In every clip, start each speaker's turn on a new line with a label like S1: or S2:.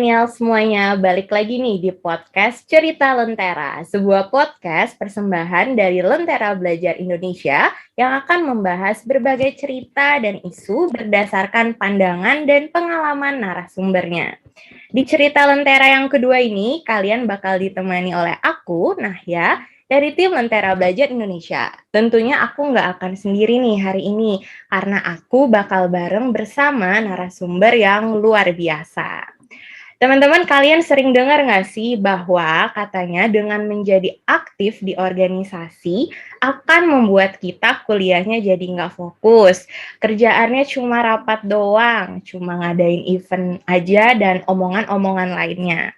S1: milenial semuanya, balik lagi nih di podcast Cerita Lentera, sebuah podcast persembahan dari Lentera Belajar Indonesia yang akan membahas berbagai cerita dan isu berdasarkan pandangan dan pengalaman narasumbernya. Di Cerita Lentera yang kedua ini, kalian bakal ditemani oleh aku, Nahya, dari tim Lentera Belajar Indonesia. Tentunya aku nggak akan sendiri nih hari ini, karena aku bakal bareng bersama narasumber yang luar biasa. Teman-teman, kalian sering dengar nggak sih bahwa katanya dengan menjadi aktif di organisasi akan membuat kita kuliahnya jadi nggak fokus. Kerjaannya cuma rapat doang, cuma ngadain event aja dan omongan-omongan lainnya.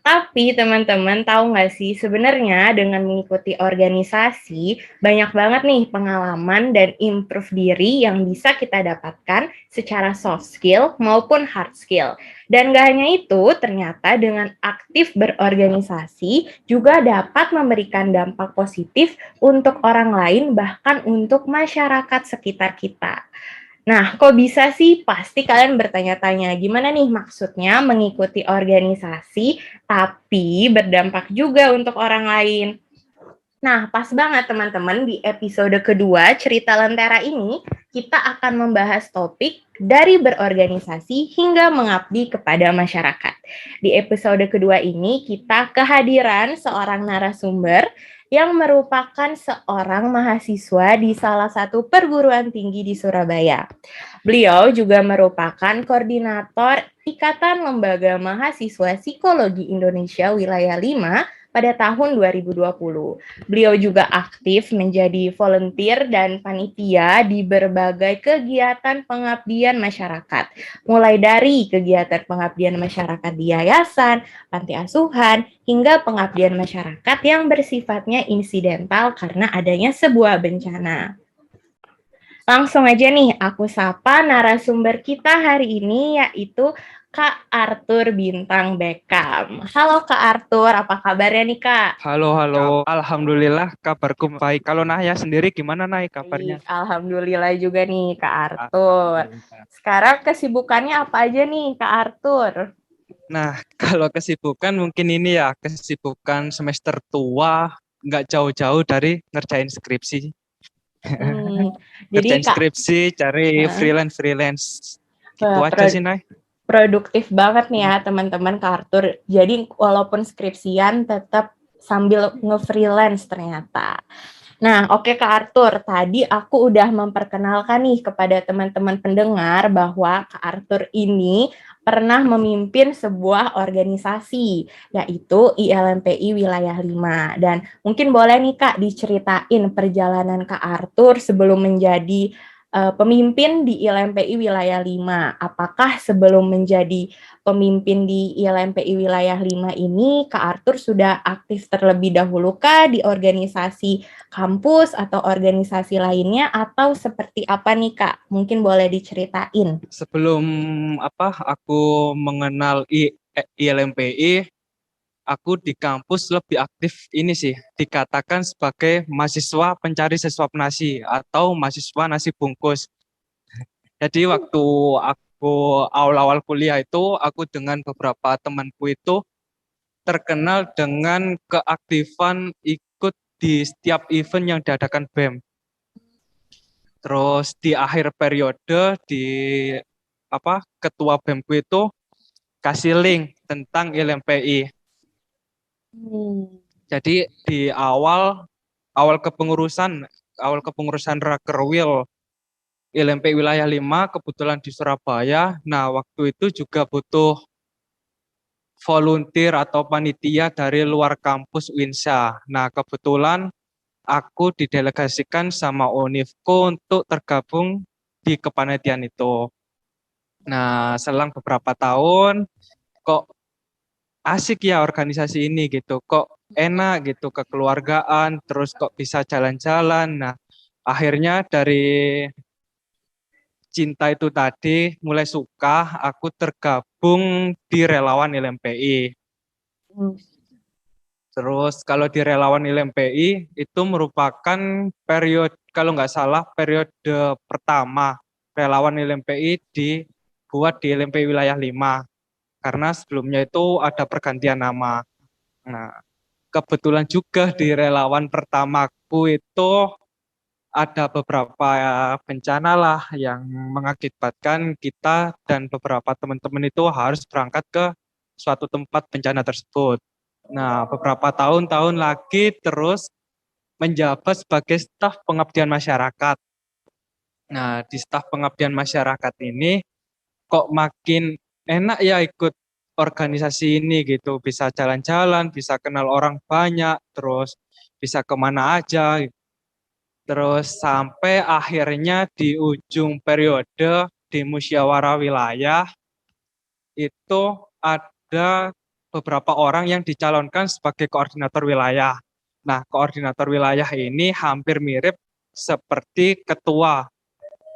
S1: Tapi teman-teman tahu nggak sih sebenarnya dengan mengikuti organisasi banyak banget nih pengalaman dan improve diri yang bisa kita dapatkan secara soft skill maupun hard skill. Dan nggak hanya itu, ternyata dengan aktif berorganisasi juga dapat memberikan dampak positif untuk orang lain bahkan untuk masyarakat sekitar kita. Nah, kok bisa sih? Pasti kalian bertanya-tanya, gimana nih maksudnya mengikuti organisasi tapi berdampak juga untuk orang lain? Nah, pas banget teman-teman, di episode kedua Cerita Lentera ini, kita akan membahas topik dari berorganisasi hingga mengabdi kepada masyarakat. Di episode kedua ini, kita kehadiran seorang narasumber yang merupakan seorang mahasiswa di salah satu perguruan tinggi di Surabaya. Beliau juga merupakan koordinator Ikatan Lembaga Mahasiswa Psikologi Indonesia Wilayah 5 pada tahun 2020. Beliau juga aktif menjadi volunteer dan panitia di berbagai kegiatan pengabdian masyarakat, mulai dari kegiatan pengabdian masyarakat di yayasan, panti asuhan, hingga pengabdian masyarakat yang bersifatnya insidental karena adanya sebuah bencana. Langsung aja nih, aku sapa narasumber kita hari ini yaitu Kak Arthur Bintang Beckham. Halo Kak Arthur, apa kabarnya nih Kak?
S2: Halo. Alhamdulillah kabarku baik. Kalau Nahya sendiri gimana Nay kabarnya?
S1: Alhamdulillah juga nih Kak Arthur. Sekarang kesibukannya apa aja nih Kak Arthur?
S2: Nah, kalau kesibukan mungkin ini ya, kesibukan semester tua, nggak jauh-jauh dari ngerjain skripsi.
S1: Jadi
S2: Ngerjain
S1: Kak,
S2: skripsi, cari freelance. Gitu aja sih, Nay.
S1: produktif banget nih ya teman-teman Kak Arthur. Jadi walaupun skripsian tetap sambil nge-freelance ternyata. Nah, oke Kak Arthur, tadi aku udah memperkenalkan nih kepada teman-teman pendengar bahwa Kak Arthur ini pernah memimpin sebuah organisasi, yaitu ILMPI Wilayah 5. Dan mungkin boleh nih Kak diceritain perjalanan Kak Arthur sebelum menjadi pemimpin di ILMPI Wilayah 5. Apakah sebelum menjadi pemimpin di ILMPI Wilayah 5 ini, Kak Arthur sudah aktif terlebih dahulu kah di organisasi kampus atau organisasi lainnya, atau seperti apa nih Kak? Mungkin boleh diceritain.
S2: Sebelum aku mengenal ILMPI, aku di kampus lebih aktif ini sih, dikatakan sebagai mahasiswa pencari sesuap nasi atau mahasiswa nasi bungkus. Jadi waktu aku awal-awal kuliah itu, aku dengan beberapa temanku itu terkenal dengan keaktifan ikut di setiap event yang diadakan BEM. Terus di akhir periode di ketua BEM-ku itu kasih link tentang ILMPI. Jadi di awal kepengurusan Rakerwil ILMPI Wilayah 5 kebetulan di Surabaya. Nah, waktu itu juga butuh volunteer atau panitia dari luar kampus UINSA. Nah, kebetulan aku didelegasikan sama Unifko untuk tergabung di kepanitiaan itu. Nah, selang beberapa tahun kok asik ya organisasi ini gitu, kok enak gitu, kekeluargaan, terus kok bisa jalan-jalan. Nah, akhirnya dari cinta itu tadi mulai suka, aku tergabung di relawan ILMPI. Terus kalau di relawan ILMPI itu merupakan kalau nggak salah periode pertama relawan ILMPI dibuat di ILMPI Wilayah 5. karena sebelumnya itu ada pergantian nama. Nah, kebetulan juga di relawan pertamaku itu ada beberapa bencana lah yang mengakibatkan kita dan beberapa teman-teman itu harus berangkat ke suatu tempat bencana tersebut. Nah, beberapa tahun-tahun lagi terus menjabat sebagai staf pengabdian masyarakat. Nah, di staf pengabdian masyarakat ini kok makin enak ya ikut organisasi ini gitu. Bisa jalan-jalan, bisa kenal orang banyak, terus bisa kemana aja. Terus sampai akhirnya di ujung periode di musyawarah wilayah itu ada beberapa orang yang dicalonkan sebagai koordinator wilayah. Nah, koordinator wilayah ini hampir mirip seperti ketua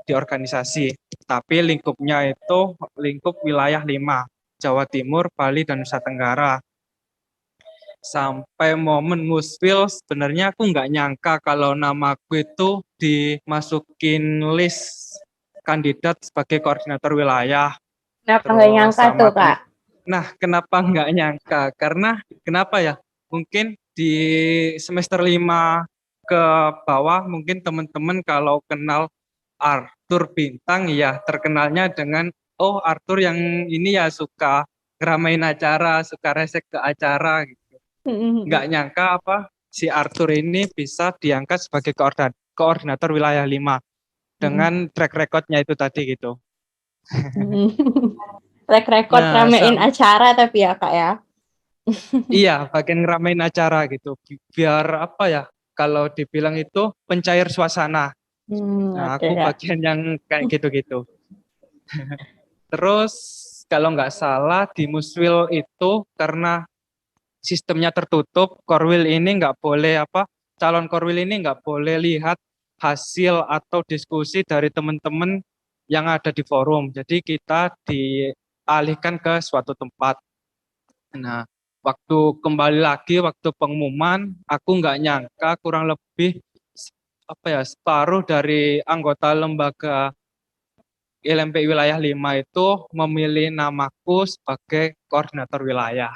S2: di organisasi, tapi lingkupnya itu lingkup wilayah 5, Jawa Timur, Bali, dan Nusa Tenggara. Sampai momen nguspil sebenarnya aku nggak nyangka kalau namaku itu dimasukin list kandidat sebagai koordinator wilayah.
S1: Kenapa nggak
S2: Terus
S1: nyangka tuh, Kak?
S2: nah, kenapa nggak nyangka? Karena kenapa ya? Mungkin di semester 5 ke bawah mungkin teman-teman kalau kenal Arthur Bintang ya terkenalnya dengan oh Arthur yang ini ya suka ngeramein acara, suka resek ke acara gitu. Nggak nyangka apa si Arthur ini bisa diangkat sebagai koordinator wilayah 5 dengan track recordnya itu tadi gitu.
S1: Track record
S2: Nah,
S1: ramein acara tapi ya, Kak ya.
S2: iya, bagian ngeramein acara gitu. Biar apa ya? Kalau dibilang itu pencair suasana. Nah,
S1: Oke,
S2: aku
S1: Kak.
S2: bagian yang kayak gitu-gitu. Terus kalau nggak salah di Muswil itu karena sistemnya tertutup, Korwil ini nggak boleh apa? Calon Korwil ini nggak boleh lihat hasil atau diskusi dari teman-teman yang ada di forum. Jadi kita dialihkan ke suatu tempat. Nah, waktu kembali lagi, waktu pengumuman, aku nggak nyangka kurang lebih apa ya separuh dari anggota lembaga LMPI Wilayah 5 itu memilih namaku sebagai koordinator wilayah.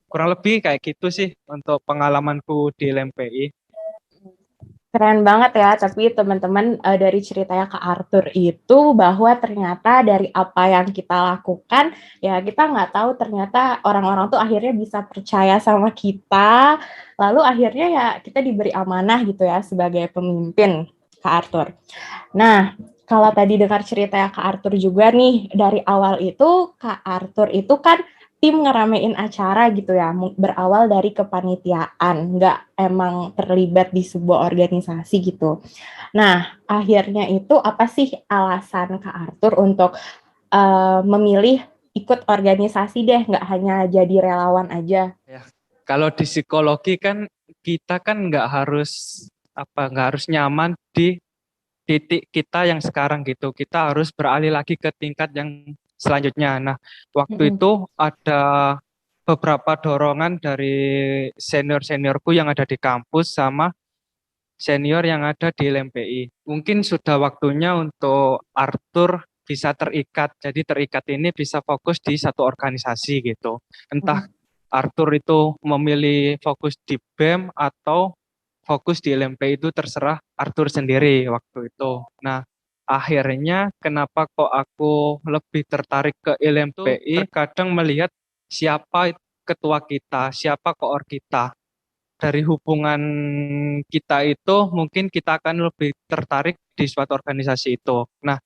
S2: Kurang lebih kayak gitu sih untuk pengalamanku di LMPI.
S1: Keren banget ya, tapi teman-teman dari ceritanya Kak Arthur itu bahwa ternyata dari apa yang kita lakukan, ya kita nggak tahu ternyata orang-orang tuh akhirnya bisa percaya sama kita, lalu akhirnya ya kita diberi amanah gitu ya sebagai pemimpin, Kak Arthur. Nah, kalau tadi dengar ceritanya Kak Arthur juga nih, dari awal itu Kak Arthur itu kan tim ngeramein acara gitu ya, berawal dari kepanitiaan, nggak emang terlibat di sebuah organisasi gitu. Nah, akhirnya itu apa sih alasan Kak Arthur untuk memilih ikut organisasi deh, nggak hanya jadi relawan aja?
S2: Ya, kalau di psikologi kan kita kan nggak harus nyaman di titik kita yang sekarang gitu. Kita harus beralih lagi ke tingkat yang selanjutnya. Nah, waktu itu ada beberapa dorongan dari senior-seniorku yang ada di kampus sama senior yang ada di LMPI. Mungkin sudah waktunya untuk Arthur bisa terikat. Jadi terikat ini bisa fokus di satu organisasi gitu. Entah Arthur itu memilih fokus di BEM atau fokus di LMPI itu terserah Arthur sendiri waktu itu. Nah, akhirnya kenapa kok aku lebih tertarik ke LMPI? Terkadang melihat siapa ketua kita, siapa koor kita. Dari hubungan kita itu mungkin kita akan lebih tertarik di suatu organisasi itu. Nah,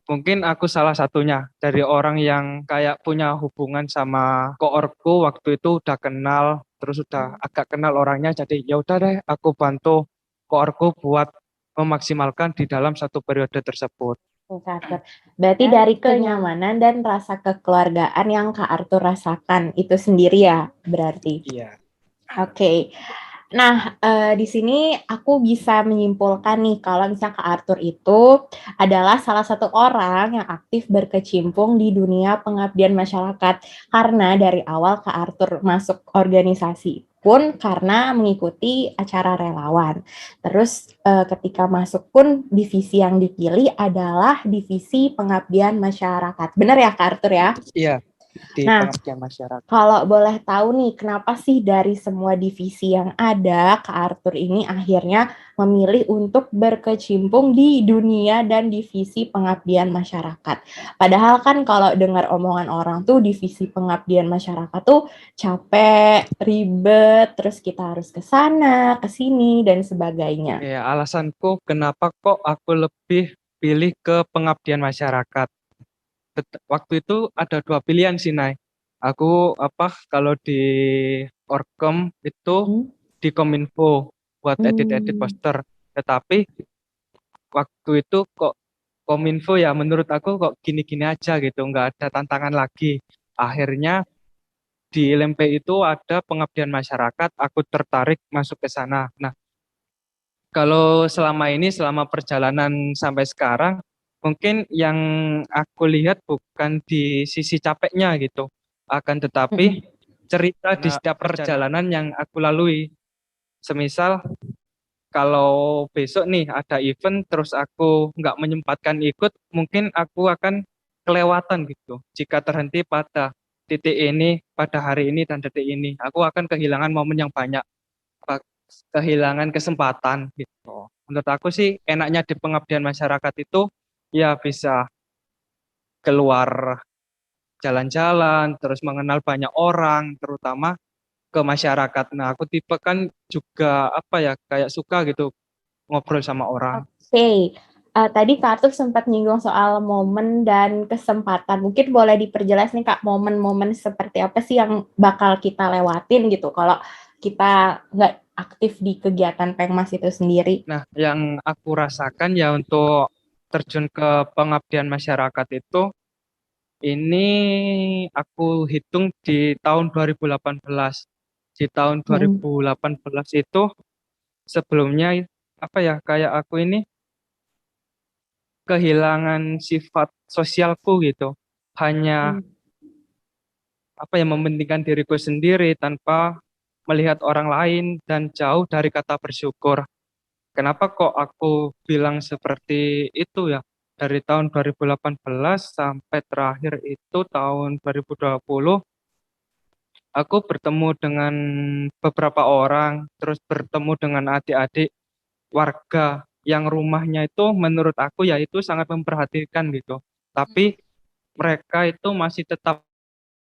S2: mungkin aku salah satunya dari orang yang kayak punya hubungan sama koorku waktu itu udah kenal, terus udah agak kenal orangnya, jadi ya udah deh aku bantu koorku buat memaksimalkan di dalam satu periode tersebut.
S1: Kak Arthur. Berarti dari kenyamanan dan rasa kekeluargaan yang Kak Arthur rasakan itu sendiri ya, berarti.
S2: Iya.
S1: Oke. Nah, di sini aku bisa menyimpulkan nih kalau misalnya Kak Arthur itu adalah salah satu orang yang aktif berkecimpung di dunia pengabdian masyarakat. Karena dari awal Kak Arthur masuk organisasi pun karena mengikuti acara relawan. Terus ketika masuk pun divisi yang dipilih adalah divisi pengabdian masyarakat. Benar ya Kak Arthur ya?
S2: Iya, di
S1: Nah,
S2: pengabdian masyarakat.
S1: kalau boleh tahu nih, kenapa sih dari semua divisi yang ada, Kak Arthur ini akhirnya memilih untuk berkecimpung di dunia dan divisi pengabdian masyarakat? Padahal kan kalau dengar omongan orang tuh divisi pengabdian masyarakat tuh capek, ribet, terus kita harus ke sana, ke sini, dan sebagainya.
S2: Ya, alasanku kenapa kok aku lebih pilih ke pengabdian masyarakat. Waktu itu ada dua pilihan sih, Nay. Aku kalau di Orkem itu
S1: Hmm.
S2: di Kominfo buat edit-edit
S1: Hmm.
S2: poster. Tetapi waktu itu kok Kominfo ya menurut aku kok gini-gini aja gitu, nggak ada tantangan lagi. Akhirnya di LMP itu ada pengabdian masyarakat, aku tertarik masuk ke sana. Nah, kalau selama ini, selama perjalanan sampai sekarang, mungkin yang aku lihat bukan di sisi capeknya gitu, akan tetapi
S1: Hmm.
S2: cerita di setiap perjalanan yang aku lalui. Semisal kalau besok nih ada event, terus aku nggak menyempatkan ikut, mungkin aku akan kelewatan gitu. Jika terhenti pada titik ini, pada hari ini dan detik ini, aku akan kehilangan momen yang banyak, kehilangan kesempatan gitu. Menurut aku sih enaknya di pengabdian masyarakat itu ya bisa keluar jalan-jalan, terus mengenal banyak orang, terutama ke masyarakat. Nah, aku tipe kan juga kayak suka gitu ngobrol sama orang.
S1: Oke, tadi Kak Arthur sempat nyinggung soal momen dan kesempatan. Mungkin boleh diperjelas nih Kak, momen-momen seperti apa sih yang bakal kita lewatin gitu kalau kita nggak aktif di kegiatan Pengmas itu sendiri.
S2: Nah, yang aku rasakan ya untuk terjun ke pengabdian masyarakat itu, ini aku hitung di tahun 2018. Di tahun
S1: Mm-mm.
S2: 2018 itu sebelumnya kayak aku ini kehilangan sifat sosialku gitu. Hanya mementingkan diriku sendiri tanpa melihat orang lain dan jauh dari kata bersyukur. Kenapa kok aku bilang seperti itu ya? Dari tahun 2018 sampai terakhir itu tahun 2020, aku bertemu dengan beberapa orang, terus bertemu dengan adik-adik warga yang rumahnya itu menurut aku ya itu sangat memperhatikan gitu. Tapi mereka itu masih tetap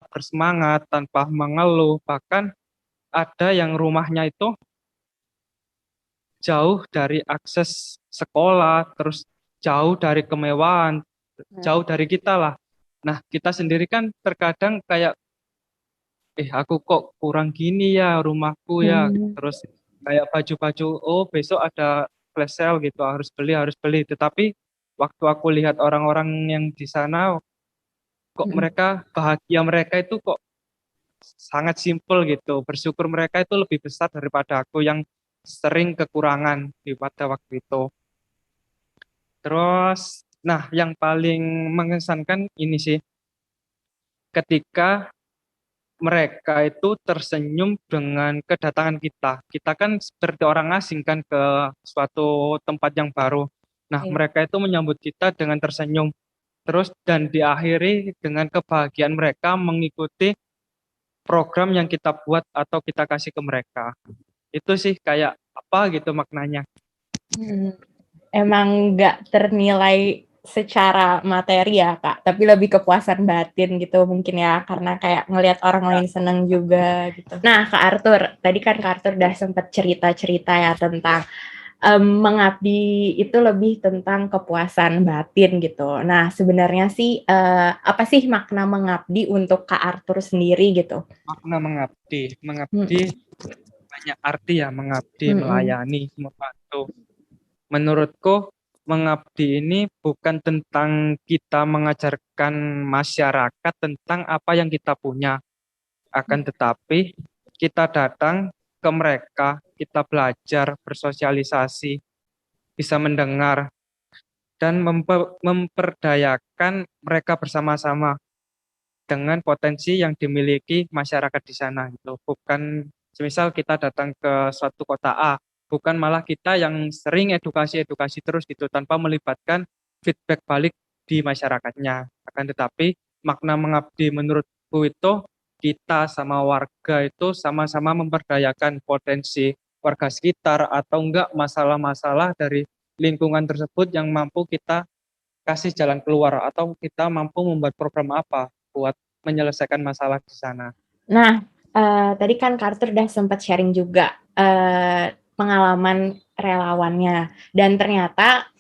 S2: bersemangat tanpa mengeluh. Bahkan ada yang rumahnya itu jauh dari akses sekolah, terus jauh dari kemewahan, jauh dari kita lah. Nah, kita sendiri kan terkadang kayak, aku kok kurang gini ya rumahku ya.
S1: Hmm.
S2: Terus kayak baju-baju, oh besok ada flash sale gitu, harus beli, harus beli. Tetapi waktu aku lihat orang-orang yang di sana, kok
S1: Mm-mm.
S2: mereka bahagia, mereka itu kok sangat simpel gitu. Bersyukur mereka itu lebih besar daripada aku yang sering kekurangan pada waktu itu. Terus, nah yang paling mengesankan ini sih, ketika mereka itu tersenyum dengan kedatangan kita. Kita kan seperti orang asing kan ke suatu tempat yang baru. Nah,
S1: Iya.
S2: mereka itu menyambut kita dengan tersenyum. Terus dan diakhiri dengan kebahagiaan mereka mengikuti program yang kita buat atau kita kasih ke mereka. Itu sih kayak apa gitu maknanya.
S1: Hmm. Emang nggak ternilai secara materi ya Kak, tapi lebih kepuasan batin gitu mungkin ya, karena kayak ngelihat orang
S2: Ya,
S1: lain seneng juga gitu. Nah Kak Arthur, tadi kan Kak Arthur udah sempat cerita-cerita ya tentang mengabdi itu lebih tentang kepuasan batin gitu. Nah sebenarnya sih apa sih makna mengabdi untuk Kak Arthur sendiri gitu?
S2: makna mengabdi.
S1: Hmm.
S2: Mengabdi banyak arti ya, mengabdi,
S1: Hmm.
S2: melayani, membantu. Menurutku, mengabdi ini bukan tentang kita mengajarkan masyarakat tentang apa yang kita punya, akan tetapi kita datang ke mereka, kita belajar, bersosialisasi, bisa mendengar, dan memperdayakan mereka bersama-sama dengan potensi yang dimiliki masyarakat di sana. Gitu. Bukan Semisal kita datang ke suatu kota A, bukan malah kita yang sering edukasi-edukasi terus gitu tanpa melibatkan feedback balik di masyarakatnya. Akan tetapi makna mengabdi menurutku itu kita sama warga itu sama-sama memperdayakan potensi warga sekitar atau enggak masalah-masalah dari lingkungan tersebut yang mampu kita kasih jalan keluar atau kita mampu membuat program apa buat menyelesaikan masalah di sana.
S1: Nah, tadi kan Carter udah sempat sharing juga pengalaman relawannya. Dan ternyata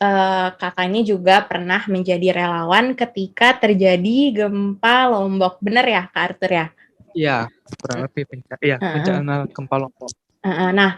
S1: kakak ini juga pernah menjadi relawan ketika terjadi gempa Lombok. Bener ya, Kak Arthur ya?
S2: Iya, kurang lebih bencana gempa Lombok.
S1: Nah,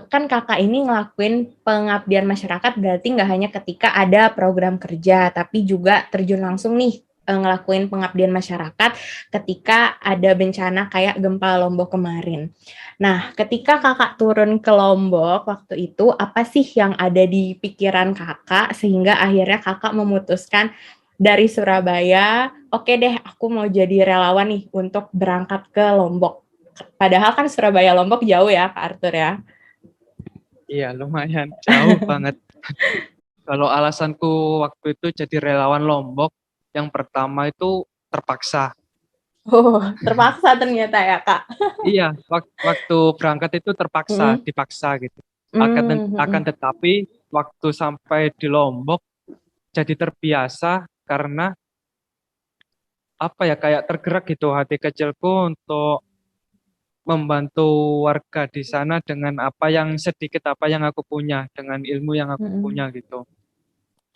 S1: kan kakak ini ngelakuin pengabdian masyarakat berarti nggak hanya ketika ada program kerja, tapi juga terjun langsung nih ngelakuin pengabdian masyarakat ketika ada bencana kayak gempa Lombok kemarin. Nah, ketika kakak turun ke Lombok waktu itu, apa sih yang ada di pikiran kakak sehingga akhirnya kakak memutuskan dari Surabaya, oke deh aku mau jadi relawan nih untuk berangkat ke Lombok. Padahal kan Surabaya Lombok jauh ya, Kak Arthur ya.
S2: Iya, lumayan jauh banget. Kalau alasanku waktu itu jadi relawan Lombok, yang pertama itu terpaksa.
S1: Oh, terpaksa ternyata ya, Kak.
S2: Iya, waktu berangkat itu terpaksa,
S1: Mm.
S2: dipaksa gitu. Akan
S1: Mm.
S2: tetapi waktu sampai di Lombok jadi terbiasa karena apa ya kayak tergerak gitu hati kecilku untuk membantu warga di sana dengan apa yang sedikit apa yang aku punya, dengan ilmu yang aku
S1: Mm.
S2: punya gitu.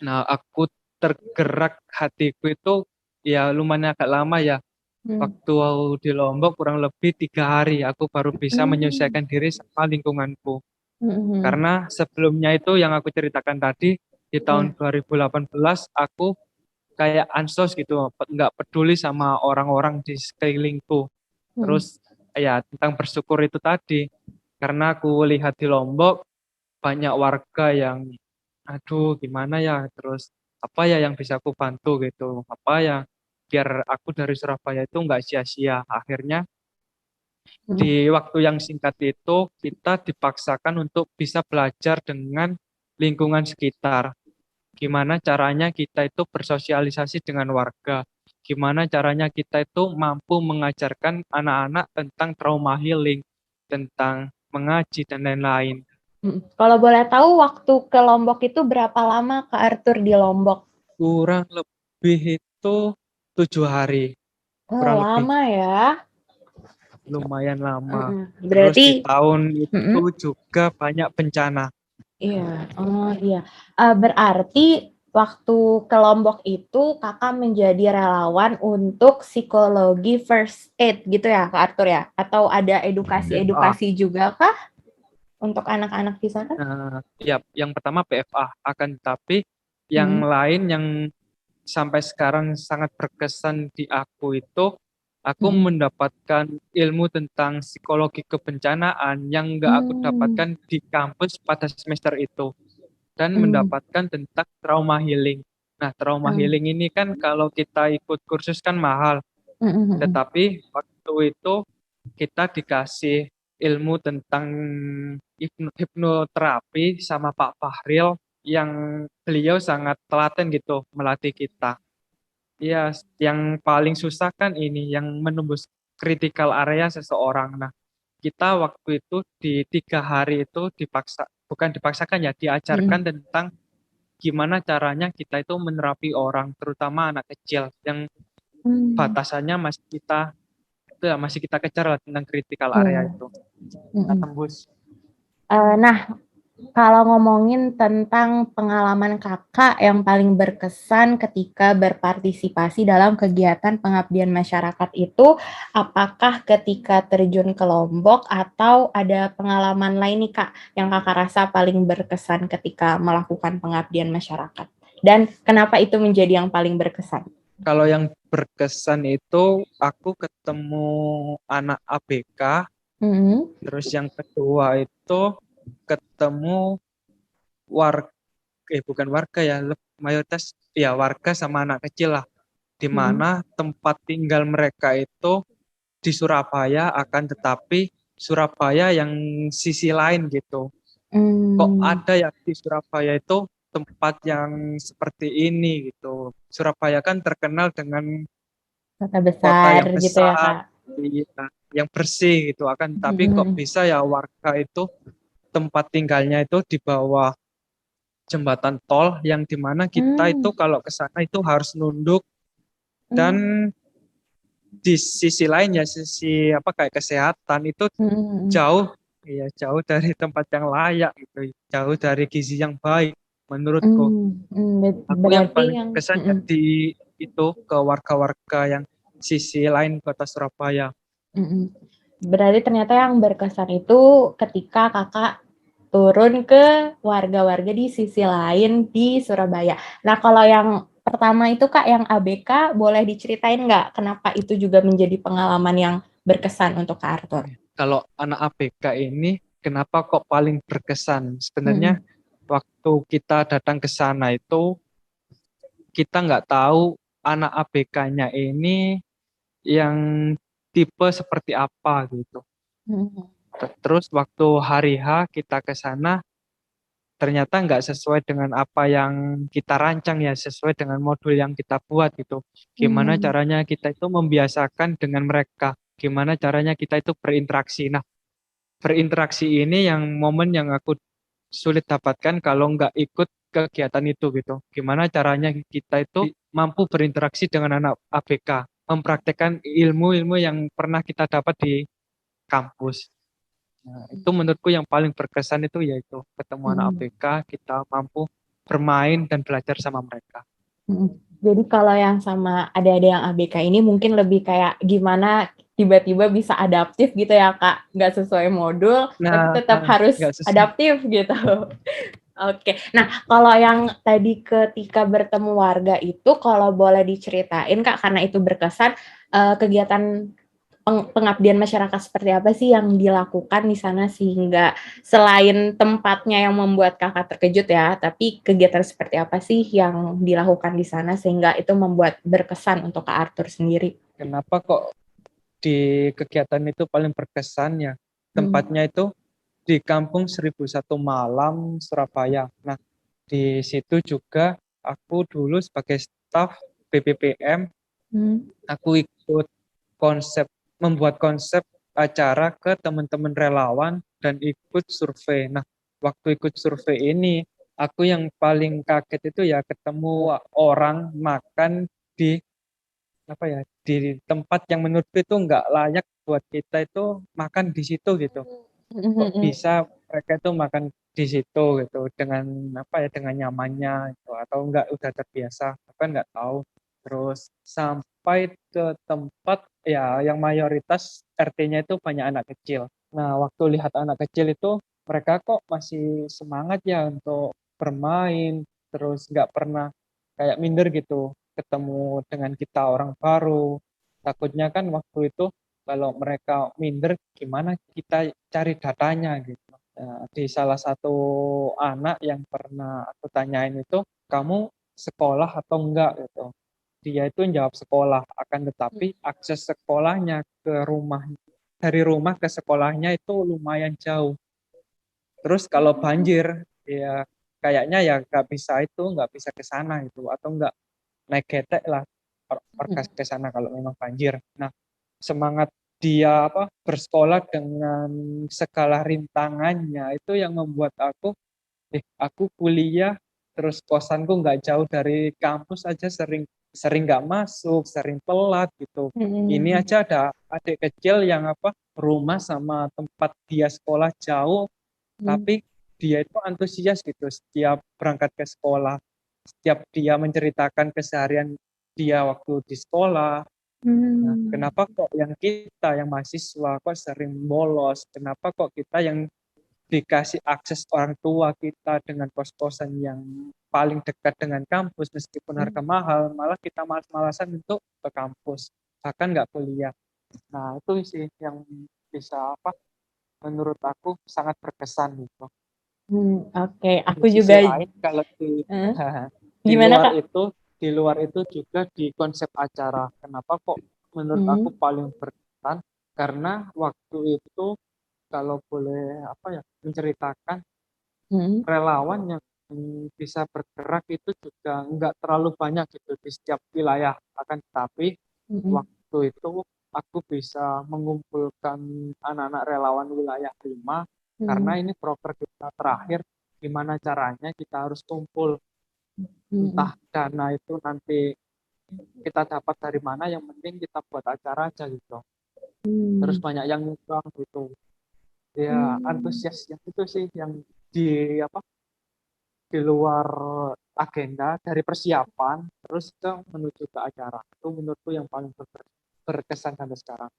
S2: Nah, aku tergerak hatiku itu ya lumayan agak lama ya.
S1: Mm.
S2: Waktu di Lombok kurang lebih 3 hari aku baru bisa
S1: Mm.
S2: menyesuaikan diri sama lingkunganku.
S1: Mm.
S2: Karena sebelumnya itu yang aku ceritakan tadi di tahun
S1: Ya.
S2: 2018 aku kayak ansos gitu, nggak peduli sama orang-orang di sekelilingku.
S1: Mm.
S2: Terus ya tentang bersyukur itu tadi, karena aku lihat di Lombok banyak warga yang aduh gimana ya, terus apa ya yang bisa aku bantu gitu, apa ya biar aku dari Surabaya itu nggak sia-sia. Akhirnya
S1: Mm.
S2: di waktu yang singkat itu kita dipaksakan untuk bisa belajar dengan lingkungan sekitar. Gimana caranya kita itu bersosialisasi dengan warga. Gimana caranya kita itu mampu mengajarkan anak-anak tentang trauma healing, tentang mengaji dan lain-lain.
S1: Mm. Kalau boleh tahu waktu ke Lombok itu berapa lama Kak Arthur di Lombok?
S2: Kurang lebih itu 7 hari,
S1: Oh,
S2: kurang lebih
S1: lama ya.
S2: lumayan lama.
S1: Mm.
S2: Terus di
S1: Berarti,
S2: tahun itu
S1: mm.
S2: juga banyak bencana.
S1: Iya, oh iya. Berarti waktu ke Lombok itu kakak menjadi relawan untuk psikologi first aid gitu ya, Kak Arthur ya? Atau ada
S2: PFA.
S1: edukasi-edukasi juga kah untuk anak-anak di sana?
S2: Nah, ya, yang pertama PFA, akan tetapi yang
S1: Hmm.
S2: lain yang sampai sekarang sangat berkesan di aku itu, aku
S1: Hmm.
S2: mendapatkan ilmu tentang psikologi kebencanaan yang nggak aku
S1: Hmm.
S2: dapatkan di kampus pada semester itu, dan
S1: Hmm.
S2: mendapatkan tentang trauma healing. Nah, trauma
S1: Hmm.
S2: healing ini kan kalau kita ikut kursus kan mahal,
S1: Hmm.
S2: tetapi waktu itu kita dikasih ilmu tentang hipnoterapi sama Pak Fahril yang beliau sangat telaten gitu melatih kita. Ya, yang paling susah kan ini yang menembus critical area seseorang. Nah, kita waktu itu di 3 hari itu bukan dipaksakan ya,
S1: Hmm.
S2: diajarkan tentang gimana caranya kita itu menerapi orang, terutama anak kecil yang
S1: Hmm.
S2: batasannya masih kita kejar lah tentang critical area
S1: Iya.
S2: itu. Kita
S1: Hmm.
S2: tembus.
S1: Nah, kalau ngomongin tentang pengalaman kakak yang paling berkesan ketika berpartisipasi dalam kegiatan pengabdian masyarakat itu, apakah ketika terjun ke Lombok atau ada pengalaman lain nih Kak, yang kakak rasa paling berkesan ketika melakukan pengabdian masyarakat? Dan kenapa itu menjadi yang paling berkesan?
S2: Kalau yang berkesan itu aku ketemu anak ABK,
S1: Hmm.
S2: terus yang kedua itu ketemu warga, bukan warga ya, mayoritas ya warga sama anak kecil lah, di
S1: Hmm.
S2: mana tempat tinggal mereka itu di Surabaya, akan tetapi Surabaya yang sisi lain gitu. Kok ada ya di Surabaya itu tempat yang seperti ini gitu. Surabaya kan terkenal dengan
S1: Kota
S2: kota
S1: besar
S2: yang
S1: gitu ya,
S2: besar,
S1: Kak.
S2: iya, yang bersih gitu. Tapi kok
S1: Mm-mm.
S2: bisa ya warga itu tempat tinggalnya itu di bawah jembatan tol yang dimana kita itu
S1: Hmm.
S2: kalau ke sana itu harus nunduk, dan
S1: Hmm.
S2: di sisi lain ya sisi apa kayak kesehatan itu
S1: Hmm.
S2: jauh, ya jauh dari tempat yang layak gitu, jauh dari gizi yang baik menurutku.
S1: Hmm.
S2: Aku yang
S1: Berarti
S2: paling
S1: yang
S2: berkesan ya di itu ke warga-warga yang sisi lain kota Surabaya.
S1: mm-mm. Berarti ternyata yang berkesan itu ketika kakak turun ke warga-warga di sisi lain di Surabaya. Nah, kalau yang pertama itu Kak, yang ABK, boleh diceritain nggak kenapa itu juga menjadi pengalaman yang berkesan untuk Kak Arthur?
S2: Kalau anak ABK ini kenapa kok paling berkesan? Sebenarnya
S1: Mm-mm.
S2: waktu kita datang ke sana itu kita nggak tahu anak ABK-nya ini yang tipe seperti apa gitu.
S1: Mm-mm.
S2: Terus waktu hari H kita ke sana ternyata nggak sesuai dengan apa yang kita rancang ya, sesuai dengan modul yang kita buat gitu. Gimana
S1: Mm-mm.
S2: caranya kita itu membiasakan dengan mereka, gimana caranya kita itu berinteraksi. Nah, berinteraksi ini yang momen yang aku sulit dapatkan kalau nggak ikut kegiatan itu gitu. Gimana caranya kita itu mampu berinteraksi dengan anak ABK, mempraktekkan ilmu-ilmu yang pernah kita dapat di kampus. Nah, itu menurutku yang paling berkesan itu yaitu ketemu anak
S1: Mm-mm.
S2: ABK, kita mampu bermain dan belajar sama mereka.
S1: Mm-mm. Jadi kalau yang sama adik-adik yang ABK ini mungkin lebih kayak gimana tiba-tiba bisa adaptif gitu ya Kak, nggak sesuai modul tapi
S2: Nah,
S1: tetap harus
S2: nggak sesuai.
S1: adaptif gitu. Oke, nah kalau yang tadi ketika bertemu warga itu, kalau boleh diceritain Kak, karena itu berkesan, kegiatan pengabdian masyarakat seperti apa sih yang dilakukan di sana sehingga selain tempatnya yang membuat Kakak terkejut ya, tapi kegiatan seperti apa sih yang dilakukan di sana sehingga itu membuat berkesan untuk Kak Arthur sendiri?
S2: Kenapa kok di kegiatan itu paling berkesan ya?
S1: Hmm.
S2: Tempatnya itu di Kampung 1001 Malam, Surabaya. Nah, di situ juga aku dulu sebagai staf BPPM,
S1: Hmm.
S2: aku ikut konsep, membuat konsep acara ke teman-teman relawan dan ikut survei. Nah, waktu ikut survei ini, aku yang paling kaget itu ya ketemu orang makan di apa ya, di tempat yang menurut itu nggak layak buat kita itu makan di situ gitu. Kok bisa mereka itu makan di situ gitu dengan apa ya, dengan nyamannya gitu, atau enggak udah terbiasa, aku kan nggak tahu. Terus sampai ke tempat ya yang mayoritas RT-nya itu banyak anak kecil. Nah, waktu lihat anak kecil itu mereka kok masih semangat ya untuk bermain, terus nggak pernah kayak minder gitu ketemu dengan kita orang baru. Takutnya kan waktu itu kalau mereka minder gimana kita cari datanya gitu. Nah, di salah satu anak yang pernah aku tanyain itu, kamu sekolah atau enggak gitu. Dia itu jawab sekolah, akan tetapi akses sekolahnya ke rumah, dari rumah ke sekolahnya itu lumayan jauh. Terus kalau banjir, ya kayaknya ya nggak bisa ke sana gitu, atau nggak naik getek lah orkas ke sana kalau memang banjir. Nah, semangat dia apa bersekolah dengan segala rintangannya itu yang membuat aku kuliah terus kosanku nggak jauh dari kampus aja sering sering nggak masuk, sering telat gitu. Ini aja ada adik kecil yang apa rumah sama tempat dia sekolah jauh, tapi dia itu antusias gitu setiap berangkat ke sekolah, setiap dia menceritakan keseharian dia waktu di sekolah. Nah, kenapa kok yang kita yang mahasiswa kok sering bolos? Kenapa kok kita yang dikasih akses orang tua kita dengan kos-kosan yang paling dekat dengan kampus meskipun harga mahal, malah kita malas-malasan untuk ke kampus, bahkan nggak kuliah. Nah, itu sih yang bisa apa menurut aku sangat berkesan gitu.
S1: Oke,
S2: Di
S1: aku
S2: sisi
S1: juga.
S2: lain kalau
S1: eh,
S2: di
S1: Gimana
S2: luar
S1: Kak?
S2: itu di luar itu juga di konsep acara. Kenapa kok menurut aku
S1: Hmm.
S2: paling berkesan? Karena waktu itu kalau boleh menceritakan,
S1: Hmm.
S2: relawan yang bisa bergerak itu juga nggak terlalu banyak gitu di setiap wilayah. Akan tetapi
S1: Hmm.
S2: waktu itu aku bisa mengumpulkan anak-anak relawan wilayah 5 karena
S1: Hmm.
S2: ini proker kita terakhir, gimana caranya kita harus kumpul,
S1: Hmm.
S2: entah dana itu nanti kita dapat dari mana, yang penting kita buat acara aja gitu. Terus
S1: Hmm.
S2: banyak yang nyumbang gitu. Ya
S1: Hmm.
S2: antusias yang itu sih yang di apa di luar agenda dari persiapan terus ke menuju ke acara. Itu menurutku yang paling berkesan sampai sekarang.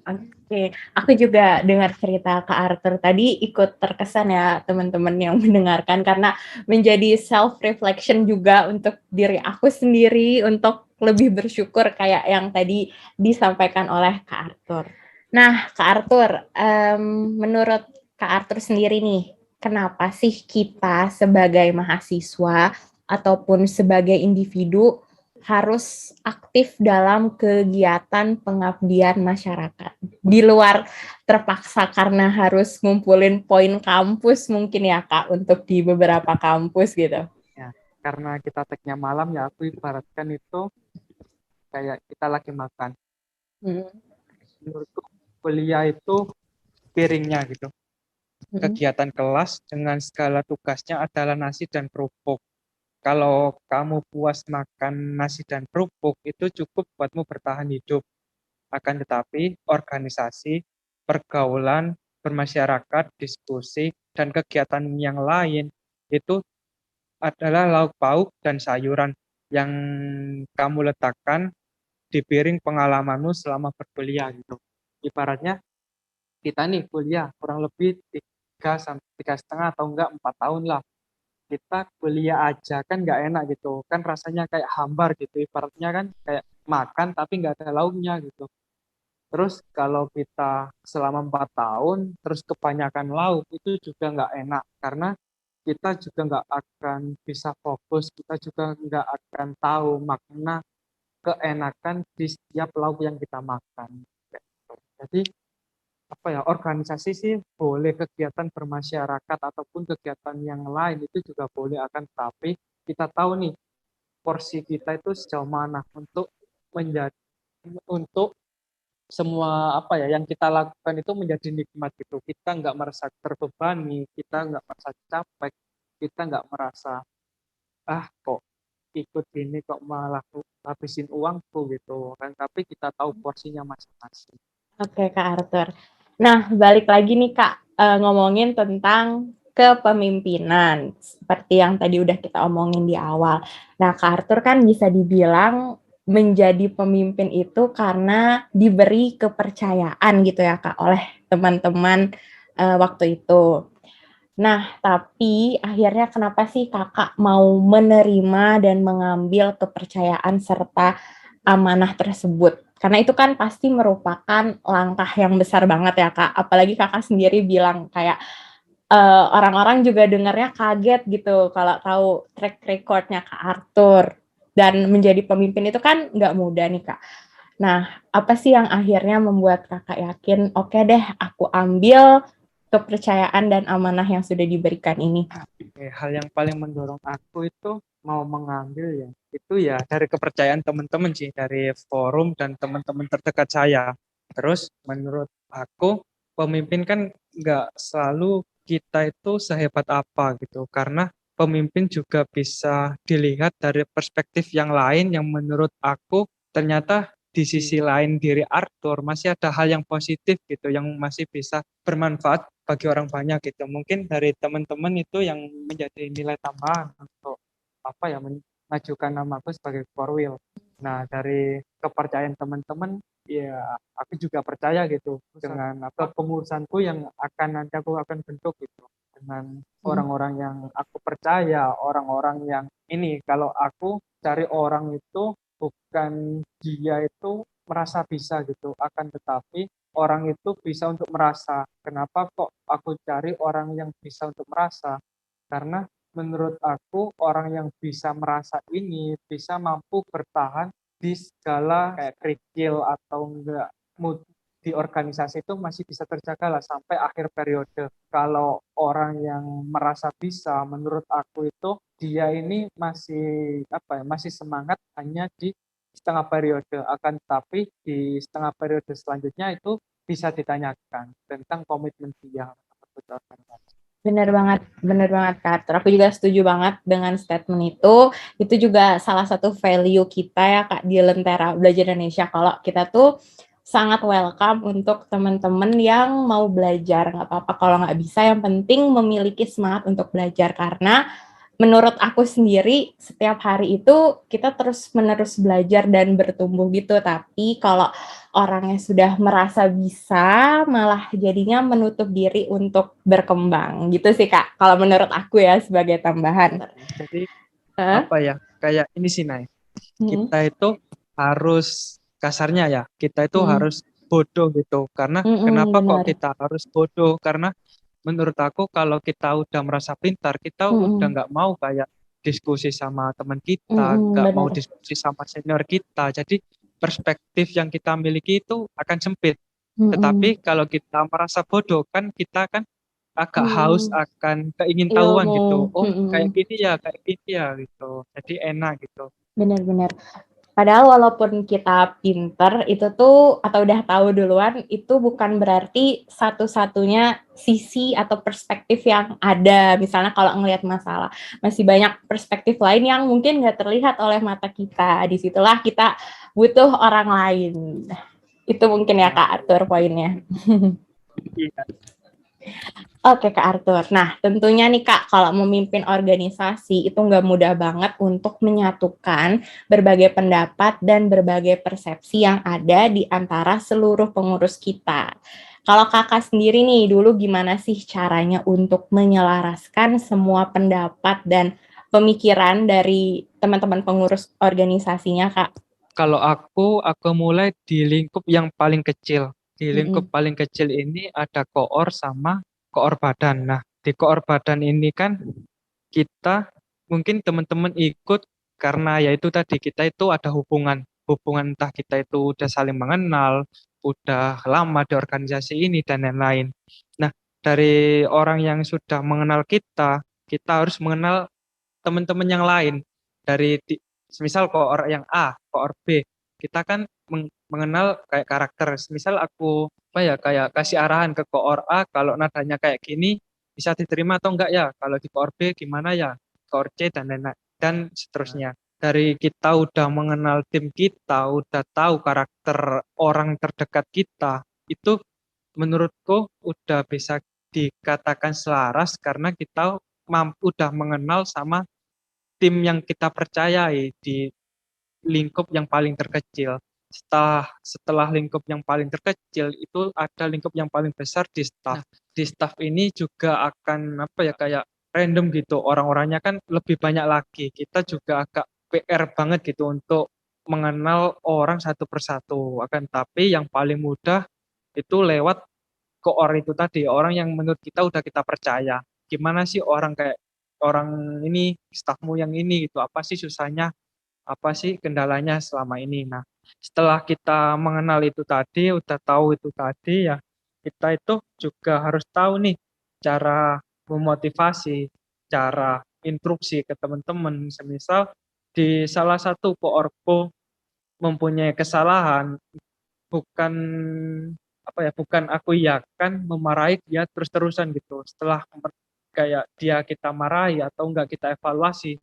S1: Oke, aku juga dengar cerita Kak Arthur tadi ikut terkesan ya teman-teman yang mendengarkan karena menjadi self reflection juga untuk diri aku sendiri untuk lebih bersyukur kayak yang tadi disampaikan oleh Kak Arthur. Nah, Kak Arthur, menurut Kak Arthur sendiri nih, kenapa sih kita sebagai mahasiswa ataupun sebagai individu harus aktif dalam kegiatan pengabdian masyarakat. Di luar terpaksa karena harus ngumpulin poin kampus mungkin ya Kak untuk di beberapa kampus gitu.
S2: Ya, karena kita tagnya malam ya aku ibaratkan itu kayak kita lagi makan.
S1: Hmm.
S2: Menurutku kuliah itu piringnya gitu.
S1: Hmm.
S2: Kegiatan kelas dengan segala tugasnya adalah nasi dan kerupuk. Kalau kamu puas makan nasi dan kerupuk, itu cukup buatmu bertahan hidup. Akan tetapi, organisasi, pergaulan, bermasyarakat, diskusi, dan kegiatan yang lain itu adalah lauk pauk dan sayuran yang kamu letakkan di piring pengalamanmu selama berkuliah gitu. Ibaratnya kita nih kuliah kurang lebih 3 sampai 3,5 atau enggak 4 tahun lah. Kita kuliah aja kan nggak enak gitu, kan rasanya kayak hambar gitu. Ibaratnya kan kayak makan tapi nggak ada lauknya gitu. Terus kalau kita selama 4 tahun, terus kebanyakan lauk, itu juga nggak enak. Karena kita juga nggak akan bisa fokus, kita juga nggak akan tahu makna keenakan di setiap lauk yang kita makan. Jadi, organisasi sih boleh, kegiatan bermasyarakat ataupun kegiatan yang lain itu juga boleh, akan tapi kita tahu nih porsi kita itu sejauh mana untuk menjadi untuk semua yang kita lakukan itu menjadi nikmat gitu. Kita nggak merasa terbebani, kita nggak merasa capek, kita nggak merasa kok ikut ini kok malah habisin uangku gitu kan. Tapi kita tahu porsinya masing-masing.
S1: Oke Kak Arthur. Nah, balik lagi nih Kak, ngomongin tentang kepemimpinan seperti yang tadi udah kita omongin di awal. Nah, Kak Arthur kan bisa dibilang menjadi pemimpin itu karena diberi kepercayaan gitu ya Kak oleh teman-teman waktu itu. Nah, tapi akhirnya kenapa sih Kakak mau menerima dan mengambil kepercayaan serta amanah tersebut? Karena itu kan pasti merupakan langkah yang besar banget ya Kak. Apalagi Kakak sendiri bilang kayak orang-orang juga dengarnya kaget gitu kalau tahu track recordnya Kak Arthur. Dan menjadi pemimpin itu kan nggak mudah nih Kak. Nah, apa sih yang akhirnya membuat Kakak yakin, oke deh aku ambil kepercayaan dan amanah yang sudah diberikan ini?
S2: Hal yang paling mendorong aku itu mau mengambil itu ya dari kepercayaan teman-teman sih, dari forum dan teman-teman terdekat saya. Terus menurut aku pemimpin kan nggak selalu kita itu sehebat apa gitu, karena pemimpin juga bisa dilihat dari perspektif yang lain yang menurut aku ternyata di sisi lain diri Arthur masih ada hal yang positif gitu yang masih bisa bermanfaat bagi orang banyak gitu. Mungkin dari teman-teman itu yang menjadi nilai tambahan untuk mengajukan namaku sebagai Korwil. Nah, dari kepercayaan teman-teman, ya aku juga percaya gitu dengan pengurusanku yang akan nanti aku akan bentuk gitu, dengan orang-orang yang aku percaya, orang-orang yang ini, kalau aku cari orang itu bukan dia itu merasa bisa gitu, akan tetapi orang itu bisa untuk merasa. Kenapa kok aku cari orang yang bisa untuk merasa? Karena menurut aku orang yang bisa merasa ini bisa mampu bertahan di segala kayak kerikil atau enggak mood, di organisasi itu masih bisa terjaga lah sampai akhir periode. Kalau orang yang merasa bisa, menurut aku itu dia ini masih masih semangat hanya di setengah periode. Akan tetapi di setengah periode selanjutnya itu bisa ditanyakan tentang komitmen dia untuk organisasi.
S1: Bener banget Kak Arthur. Aku juga setuju banget dengan statement itu. Itu juga salah satu value kita ya Kak di Lentera Belajar Indonesia. Kalau kita tuh sangat welcome untuk teman-teman yang mau belajar. Nggak apa-apa kalau nggak bisa, yang penting memiliki semangat untuk belajar. Karena menurut aku sendiri, setiap hari itu kita terus-menerus belajar dan bertumbuh gitu. Tapi kalau orangnya sudah merasa bisa, malah jadinya menutup diri untuk berkembang. Gitu sih, Kak. Kalau menurut aku ya, sebagai tambahan.
S2: Jadi
S1: Hah?
S2: kayak ini sih Nay.
S1: Hmm.
S2: Kita itu harus kasarnya ya, kita itu
S1: Hmm.
S2: harus bodoh gitu. Karena
S1: Hmm,
S2: kenapa kok
S1: benar.
S2: kita harus bodoh? Karena menurut aku kalau kita udah merasa pintar, kita udah
S1: Hmm.
S2: nggak mau kayak diskusi sama teman kita,
S1: Hmm,
S2: nggak mau
S1: benar.
S2: diskusi sama senior kita. Jadi perspektif yang kita miliki itu akan sempit.
S1: Hmm.
S2: Tetapi kalau kita merasa bodoh kan kita kan agak haus
S1: Hmm.
S2: akan keingintahuan
S1: Ilmu.
S2: gitu. Oh,
S1: Hmm.
S2: kayak gini ya gitu. Jadi enak gitu.
S1: Benar-benar. Padahal walaupun kita pinter, itu tuh atau udah tahu duluan, itu bukan berarti satu-satunya sisi atau perspektif yang ada. Misalnya kalau ngelihat masalah, masih banyak perspektif lain yang mungkin nggak terlihat oleh mata kita. Disitulah kita butuh orang lain. Itu mungkin ya
S2: Nah,
S1: Kak Arthur poinnya.
S2: iya.
S1: Oke Kak Arthur. Nah tentunya nih Kak, kalau memimpin organisasi itu nggak mudah banget untuk menyatukan berbagai pendapat dan berbagai persepsi yang ada di antara seluruh pengurus kita. Kalau kakak sendiri nih, dulu gimana sih caranya untuk menyelaraskan semua pendapat dan pemikiran dari teman-teman pengurus organisasinya Kak?
S2: Kalau aku mulai di lingkup yang paling kecil. Di lingkup
S1: Mm-mm.
S2: paling kecil ini ada koor sama koor badan. Nah, di koor badan ini kan kita mungkin teman-teman ikut karena ya itu tadi kita itu ada hubungan entah kita itu udah saling mengenal, udah lama di organisasi ini dan lain-lain. Nah, dari orang yang sudah mengenal kita harus mengenal teman-teman yang lain dari semisal koor yang A, koor B, kita kan mengenal kayak karakter. Misal aku kayak kasih arahan ke koor A kalau nadanya kayak gini bisa diterima atau enggak ya? Kalau di koor B gimana ya? Koor C dan lain-lain dan seterusnya. Dari kita udah mengenal tim kita, udah tahu karakter orang terdekat kita, itu menurutku udah bisa dikatakan selaras karena kita mampu udah mengenal sama tim yang kita percayai di lingkup yang paling terkecil. Setelah lingkup yang paling terkecil itu ada lingkup yang paling besar di staff. Nah, di staff ini juga akan kayak random gitu. Orang-orangnya kan lebih banyak lagi. Kita juga agak PR banget gitu untuk mengenal orang satu persatu. Akan tapi yang paling mudah itu lewat koor itu tadi, orang yang menurut kita udah kita percaya. Gimana sih orang kayak orang ini, stafmu yang ini gitu, apa sih susahnya, apa sih kendalanya selama ini. Nah, setelah kita mengenal itu tadi, udah tahu itu tadi ya, kita itu juga harus tahu nih cara memotivasi, cara instruksi ke teman-teman. Semisal di salah satu koorku mempunyai kesalahan, bukan bukan aku iakan memarahi dia terus-terusan gitu. Setelah kayak dia kita marahi atau enggak kita evaluasi,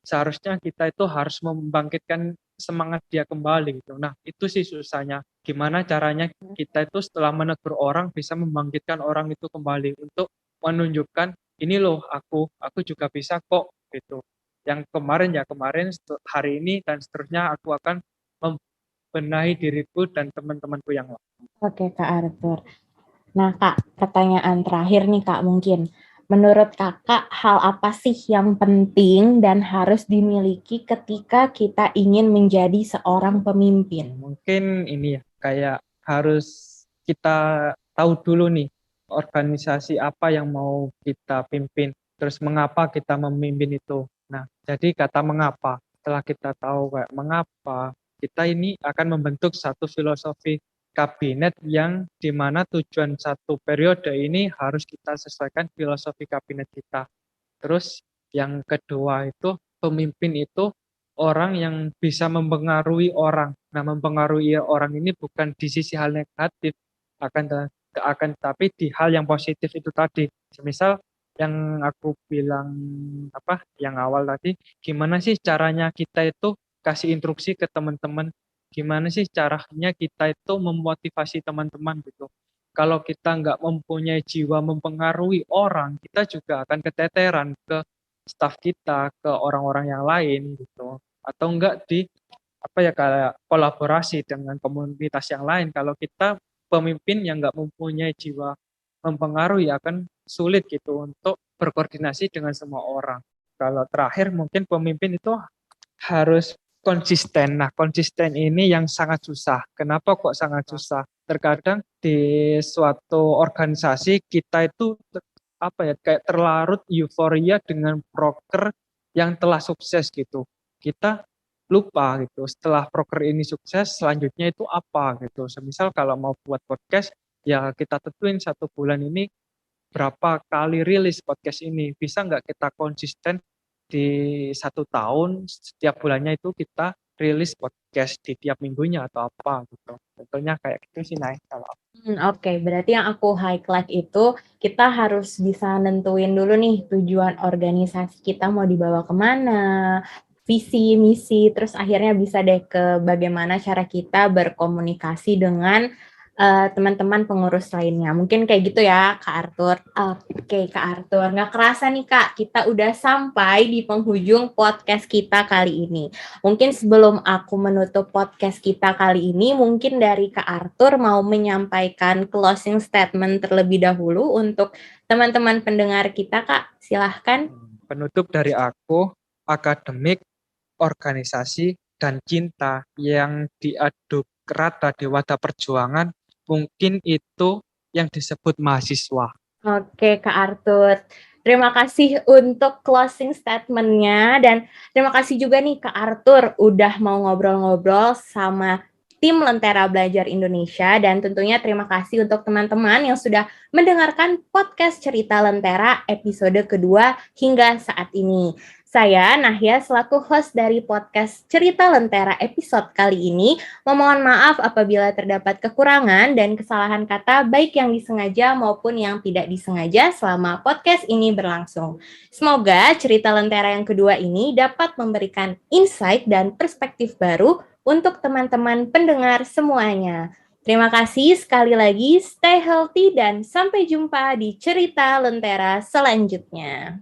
S2: seharusnya kita itu harus membangkitkan semangat dia kembali gitu. Nah, itu sih susahnya. Gimana caranya kita itu setelah menegur orang bisa membangkitkan orang itu kembali untuk menunjukkan ini loh aku juga bisa kok gitu. Yang kemarin ya kemarin, hari ini dan seterusnya aku akan membenahi diriku dan teman-temanku yang lain.
S1: Oke Kak Arthur. Nah, Kak, pertanyaan terakhir nih, Kak, mungkin. Menurut Kakak, hal apa sih yang penting dan harus dimiliki ketika kita ingin menjadi seorang pemimpin?
S2: Mungkin ini ya, kayak harus kita tahu dulu nih organisasi apa yang mau kita pimpin, terus mengapa kita memimpin itu. Nah, jadi kata mengapa, setelah kita tahu kayak mengapa, kita ini akan membentuk satu filosofi kabinet yang dimana tujuan satu periode ini harus kita sesuaikan filosofi kabinet kita. Terus yang kedua itu pemimpin itu orang yang bisa mempengaruhi orang. Nah, mempengaruhi orang ini bukan di sisi hal negatif, akan tapi di hal yang positif itu tadi. Misal yang aku bilang yang awal tadi, gimana sih caranya kita itu kasih instruksi ke teman-teman, gimana sih caranya kita itu memotivasi teman-teman gitu. Kalau kita nggak mempunyai jiwa mempengaruhi orang, kita juga akan keteteran ke staf kita, ke orang-orang yang lain gitu. Atau enggak di kayak kolaborasi dengan komunitas yang lain. Kalau kita pemimpin yang nggak mempunyai jiwa mempengaruhi akan sulit gitu untuk berkoordinasi dengan semua orang. Kalau terakhir mungkin pemimpin itu harus konsisten. Nah, konsisten ini yang sangat susah. Kenapa kok sangat susah? Terkadang di suatu organisasi kita itu kayak terlarut euforia dengan broker yang telah sukses gitu. Kita lupa gitu. Setelah broker ini sukses, selanjutnya itu apa gitu. Semisal kalau mau buat podcast, ya kita tentuin 1 bulan ini berapa kali rilis podcast ini. Bisa nggak kita konsisten di 1 tahun, setiap bulannya itu kita rilis podcast di tiap minggunya atau apa gitu. Tentunya kayak gitu sih, Nay. Kalau
S1: Oke, berarti yang aku highlight itu kita harus bisa nentuin dulu nih tujuan organisasi kita mau dibawa kemana, visi, misi, terus akhirnya bisa deh ke bagaimana cara kita berkomunikasi dengan teman-teman pengurus lainnya. Mungkin kayak gitu ya, Kak Arthur. Oke, Kak Arthur. Nggak kerasa nih, Kak, kita udah sampai di penghujung podcast kita kali ini. Mungkin sebelum aku menutup podcast kita kali ini, mungkin dari Kak Arthur mau menyampaikan closing statement terlebih dahulu untuk teman-teman pendengar kita, Kak. Silahkan.
S2: penutup dari aku, akademik, organisasi, dan cinta yang diaduk rata di wadah perjuangan, mungkin itu yang disebut mahasiswa.
S1: Oke, Kak Arthur. Terima kasih untuk closing statement-nya dan terima kasih juga nih Kak Arthur udah mau ngobrol-ngobrol sama tim Lentera Belajar Indonesia dan tentunya terima kasih untuk teman-teman yang sudah mendengarkan podcast Cerita Lentera episode kedua hingga saat ini. Saya Nahya selaku host dari podcast Cerita Lentera episode kali ini memohon maaf apabila terdapat kekurangan dan kesalahan kata baik yang disengaja maupun yang tidak disengaja selama podcast ini berlangsung. Semoga cerita Lentera yang kedua ini dapat memberikan insight dan perspektif baru untuk teman-teman pendengar semuanya. Terima kasih sekali lagi, stay healthy dan sampai jumpa di cerita Lentera selanjutnya.